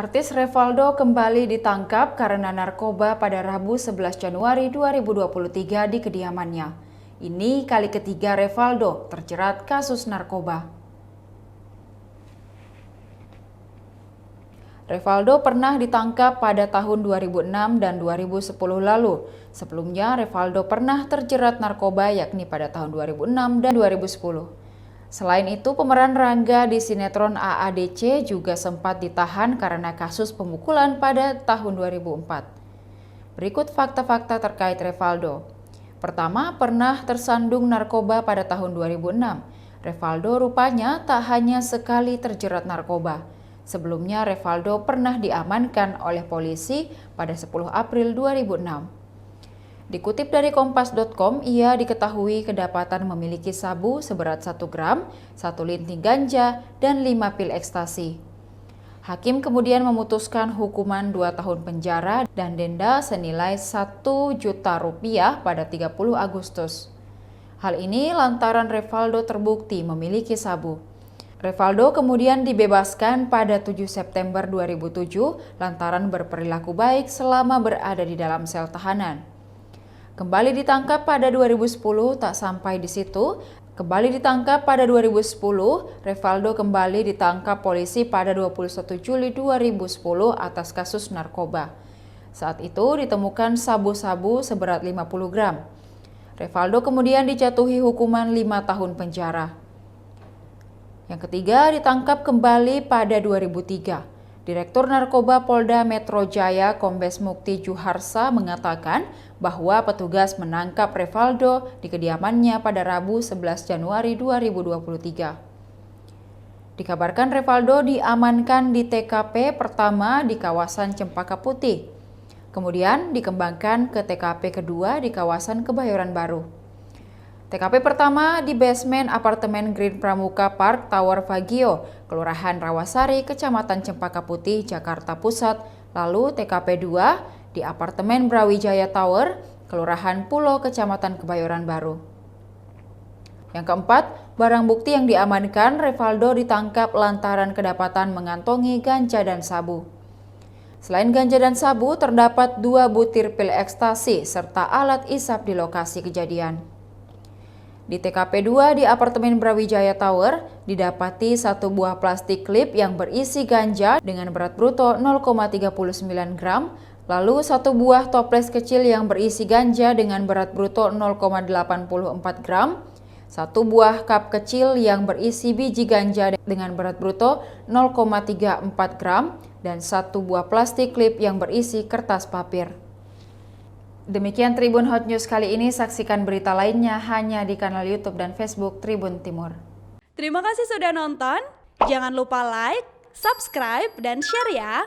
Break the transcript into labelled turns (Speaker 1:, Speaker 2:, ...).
Speaker 1: Artis Revaldo kembali ditangkap karena narkoba pada Rabu 11 Januari 2023 di kediamannya. Ini kali ketiga Revaldo terjerat kasus narkoba. Revaldo pernah ditangkap pada tahun 2006 dan 2010 lalu. Sebelumnya, Revaldo pernah terjerat narkoba yakni pada tahun 2006 dan 2010. Selain itu, pemeran Rangga di sinetron AADC juga sempat ditahan karena kasus pemukulan pada tahun 2004. Berikut fakta-fakta terkait Revaldo. Pertama, pernah tersandung narkoba pada tahun 2006. Revaldo rupanya tak hanya sekali terjerat narkoba. Sebelumnya, Revaldo pernah diamankan oleh polisi pada 10 April 2006. Dikutip dari kompas.com, ia diketahui kedapatan memiliki sabu seberat 1 gram, 1 linting ganja, dan 5 pil ekstasi. Hakim kemudian memutuskan hukuman 2 tahun penjara dan denda senilai 1 juta rupiah pada 30 Agustus. Hal ini lantaran Revaldo terbukti memiliki sabu. Revaldo kemudian dibebaskan pada 7 September 2007 lantaran berperilaku baik selama berada di dalam sel tahanan. Kembali ditangkap pada 2010, tak sampai di situ. Kembali ditangkap pada 2010, Revaldo kembali ditangkap polisi pada 21 Juli 2010 atas kasus narkoba. Saat itu ditemukan sabu-sabu seberat 50 gram. Revaldo kemudian dijatuhi hukuman 5 tahun penjara. Yang ketiga, ditangkap kembali pada 2003. Direktur Narkoba Polda Metro Jaya Kombes Mukti Juharsa mengatakan bahwa petugas menangkap Revaldo di kediamannya pada Rabu 11 Januari 2023. Dikabarkan Revaldo diamankan di TKP pertama di kawasan Cempaka Putih. Kemudian dikembangkan ke TKP kedua di kawasan Kebayoran Baru. TKP pertama di basement apartemen Green Pramuka Park Tower Vagio, Kelurahan Rawasari, Kecamatan Cempaka Putih, Jakarta Pusat. Lalu TKP 2 di apartemen Brawijaya Tower, Kelurahan Pulo, Kecamatan Kebayoran Baru. Yang keempat, barang bukti yang diamankan, Revaldo ditangkap lantaran kedapatan mengantongi ganja dan sabu. Selain ganja dan sabu, terdapat 2 butir pil ekstasi serta alat isap di lokasi kejadian. Di TKP 2 di apartemen Brawijaya Tower, didapati 1 buah plastik klip yang berisi ganja dengan berat bruto 0,39 gram, lalu 1 buah toples kecil yang berisi ganja dengan berat bruto 0,84 gram, 1 buah cup kecil yang berisi biji ganja dengan berat bruto 0,34 gram, dan 1 buah plastik klip yang berisi kertas papir. Demikian Tribun Hot News kali ini, saksikan berita lainnya hanya di kanal YouTube dan Facebook Tribun Timur.
Speaker 2: Terima kasih sudah nonton, jangan lupa like, subscribe, dan share ya!